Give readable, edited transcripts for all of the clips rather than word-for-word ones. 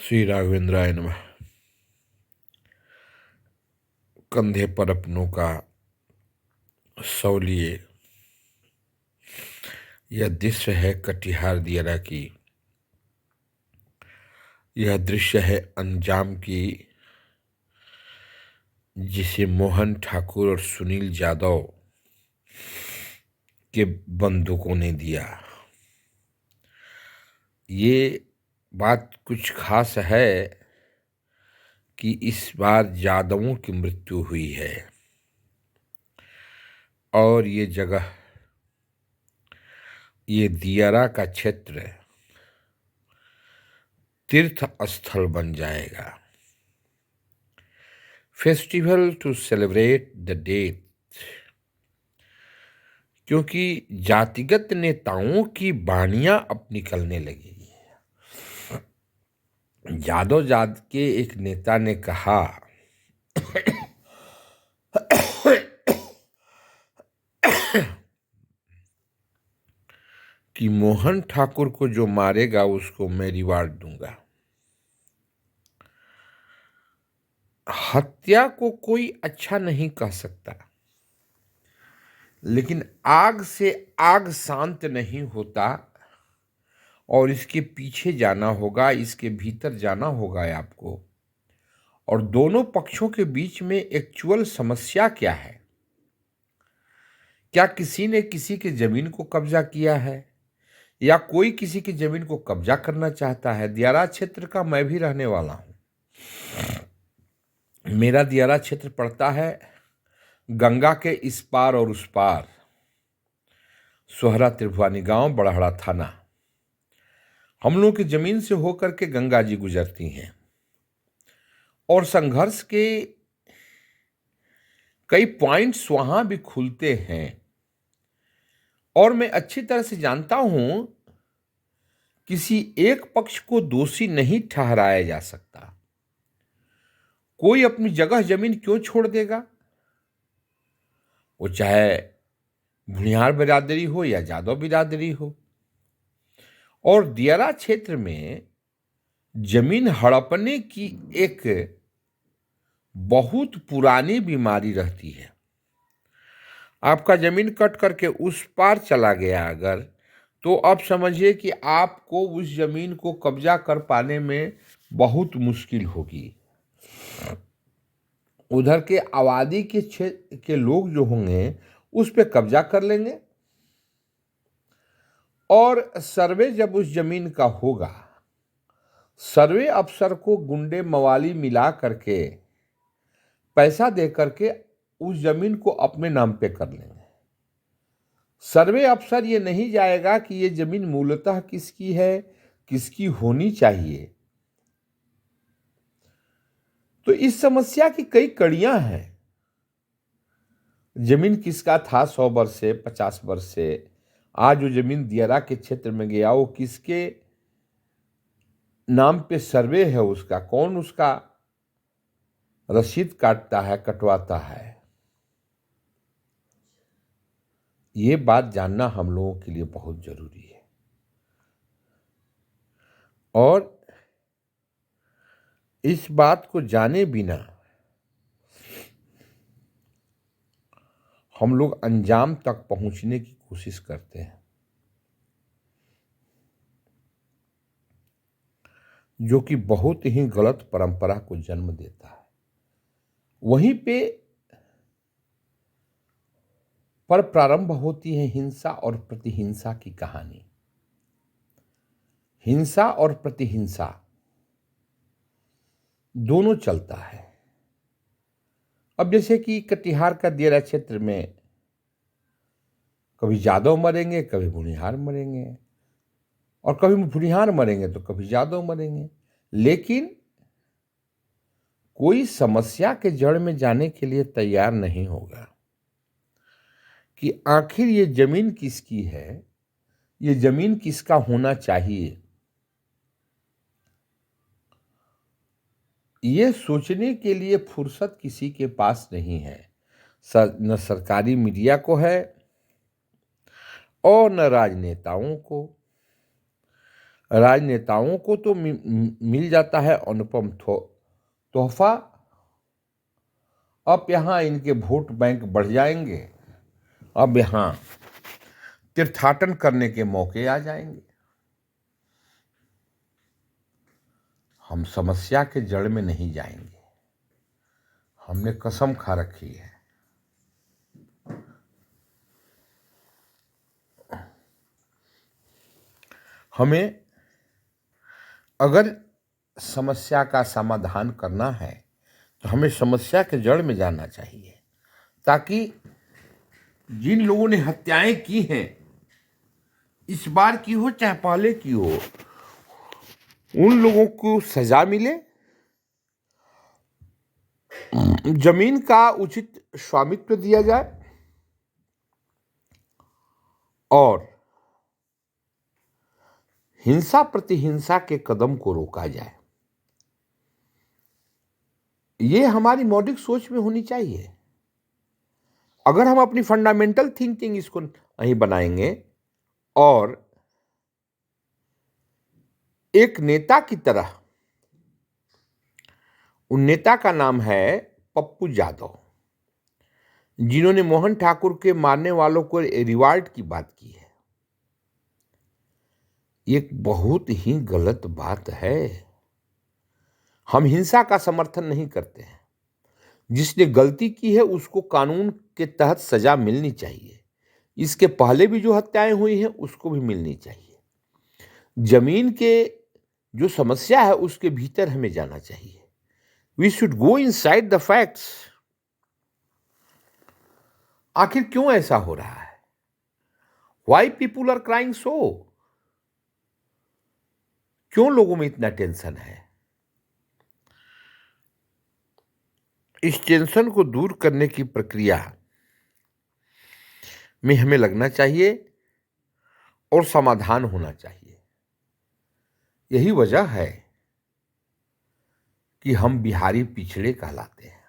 श्री राघवेंद्राय नमः। कंधे पर अपनों का सौ लिए यह दृश्य है कटिहार दियारा की। यह दृश्य है अंजाम की, जिसे मोहन ठाकुर और सुनील यादव के बंदूकों ने दिया। ये बात कुछ खास है कि इस बार यादवों की मृत्यु हुई है और ये जगह, ये दियारा का क्षेत्र तीर्थ स्थल बन जाएगा। Festival to celebrate the death, क्योंकि जातिगत नेताओं की बानियां अब निकलने लगेगी। यादव जात के एक नेता ने कहा कि मोहन ठाकुर को जो मारेगा उसको मैं रिवार्ड दूंगा। हत्या को कोई अच्छा नहीं कह सकता, लेकिन आग से आग शांत नहीं होता और इसके पीछे जाना होगा, इसके भीतर जाना होगा आपको। और दोनों पक्षों के बीच में एक्चुअल समस्या क्या है? क्या किसी ने किसी की जमीन को कब्जा किया है या कोई किसी की जमीन को कब्जा करना चाहता है? दियारा क्षेत्र का मैं भी रहने वाला हूं। मेरा दियारा क्षेत्र पड़ता है गंगा के इस पार और उस पार, सोहरा त्रिभुवानी गांव, बड़हड़ा थाना। हम लोगों की जमीन से होकर के गंगा जी गुजरती हैं और संघर्ष के कई पॉइंट्स वहां भी खुलते हैं। और मैं अच्छी तरह से जानता हूं किसी एक पक्ष को दोषी नहीं ठहराया जा सकता। कोई अपनी जगह जमीन क्यों छोड़ देगा? वो चाहे भुनियार बिरादरी हो या यादव बिरादरी हो। और दियारा क्षेत्र में जमीन हड़पने की एक बहुत पुरानी बीमारी रहती है। आपका जमीन कट करके उस पार चला गया अगर, तो अब समझिए कि आपको उस जमीन को कब्जा कर पाने में बहुत मुश्किल होगी। उधर के आबादी के क्षेत्र के लोग जो होंगे उस पे कब्जा कर लेंगे और सर्वे जब उस जमीन का होगा, सर्वे अफसर को गुंडे मवाली मिला करके पैसा दे करके उस जमीन को अपने नाम पे कर लेंगे। सर्वे अफसर ये नहीं जाएगा कि ये जमीन मूलतः किसकी है, किसकी होनी चाहिए। तो इस समस्या की कई कड़ियां हैं। जमीन किसका था 100 वर्ष से, 50 वर्ष से, आज जो जमीन दियारा के क्षेत्र में गया वो किसके नाम पे सर्वे है, उसका कौन उसका रसीद काटता है, कटवाता है। ये बात जानना हम लोगों के लिए बहुत जरूरी है। और इस बात को जाने बिना हम लोग अंजाम तक पहुंचने की कोशिश करते हैं, जो कि बहुत ही गलत परंपरा को जन्म देता है। वहीं पे पर प्रारंभ होती है हिंसा और प्रतिहिंसा की कहानी। हिंसा और प्रतिहिंसा दोनों चलता है। अब जैसे कि कटिहार का दियारा क्षेत्र में कभी यादव मरेंगे, कभी भुनिहार मरेंगे, और कभी भुनिहार मरेंगे तो कभी यादव मरेंगे। लेकिन कोई समस्या के जड़ में जाने के लिए तैयार नहीं होगा कि आखिर ये जमीन किसकी है, ये जमीन किसका होना चाहिए। ये सोचने के लिए फुर्सत किसी के पास नहीं है। न सरकारी मीडिया को है और न राजनेताओं को। राजनेताओं को तो मिल जाता है अनुपम तोहफा। अब यहाँ इनके वोट बैंक बढ़ जाएंगे, अब यहाँ तीर्थाटन करने के मौके आ जाएंगे। हम समस्या के जड़ में नहीं जाएंगे, हमने कसम खा रखी है। हमें अगर समस्या का समाधान करना है तो हमें समस्या के जड़ में जाना चाहिए, ताकि जिन लोगों ने हत्याएं की हैं, इस बार की हो चाहे पहले की हो, उन लोगों को सजा मिले, जमीन का उचित स्वामित्व दिया जाए और हिंसा प्रतिहिंसा के कदम को रोका जाए। ये हमारी मौलिक सोच में होनी चाहिए। अगर हम अपनी फंडामेंटल थिंकिंग इसको नहीं बनाएंगे और एक नेता की तरह, उन नेता का नाम है पप्पू यादव, जिन्होंने मोहन ठाकुर के मारने वालों को रिवार्ड की बात की है, ये बहुत ही गलत बात है। हम हिंसा का समर्थन नहीं करते हैं। जिसने गलती की है उसको कानून के तहत सजा मिलनी चाहिए। इसके पहले भी जो हत्याएं हुई हैं उसको भी मिलनी चाहिए। जमीन के जो समस्या है उसके भीतर हमें जाना चाहिए। We should go inside the facts. आखिर क्यों ऐसा हो रहा है? Why people are crying so? क्यों लोगों में इतना टेंशन है? इस टेंशन को दूर करने की प्रक्रिया में हमें लगना चाहिए और समाधान होना चाहिए। यही वजह है कि हम बिहारी पिछड़े कहलाते हैं।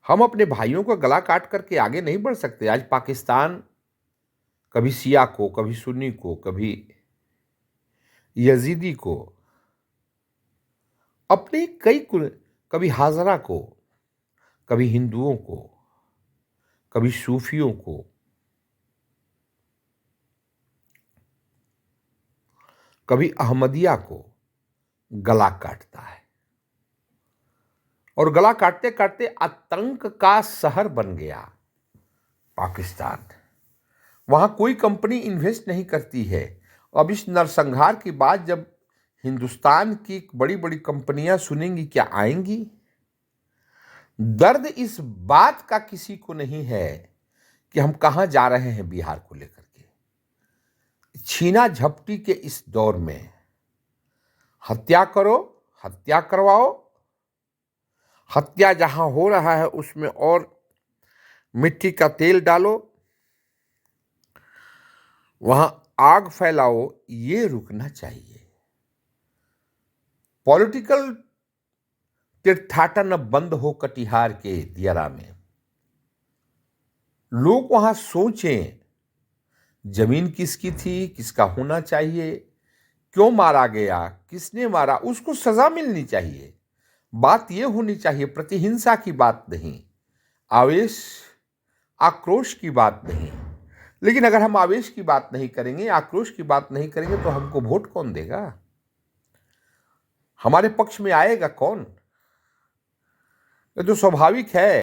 हम अपने भाइयों का गला काट करके आगे नहीं बढ़ सकते। आज पाकिस्तान कभी शिया को, कभी सुन्नी को, कभी यजीदी को, अपने कभी हाजरा को, कभी हिंदुओं को, कभी सूफियों को, कभी अहमदिया को गला काटता है और गला काटते काटते आतंक का शहर बन गया पाकिस्तान। वहां कोई कंपनी इन्वेस्ट नहीं करती है। अब इस नरसंहार की बात जब हिंदुस्तान की बड़ी बड़ी कंपनियां सुनेंगी, क्या आएंगी? दर्द इस बात का किसी को नहीं है कि हम कहां जा रहे हैं बिहार को लेकर के। छीना झपटी के इस दौर में हत्या करो, हत्या करवाओ, हत्या जहां हो रहा है उसमें और मिट्टी का तेल डालो, वहां आग फैलाओ, ये रुकना चाहिए। पॉलिटिकल तीर्थाटन अब बंद हो कटिहार के दियारा में। लोग वहां सोचें जमीन किसकी थी, किसका होना चाहिए, क्यों मारा गया, किसने मारा, उसको सजा मिलनी चाहिए। बात यह होनी चाहिए प्रतिहिंसा की बात नहीं, आवेश आक्रोश की बात नहीं। लेकिन अगर हम आवेश की बात नहीं करेंगे, आक्रोश की बात नहीं करेंगे तो हमको वोट कौन देगा? हमारे पक्ष में आएगा कौन? ये तो स्वाभाविक है।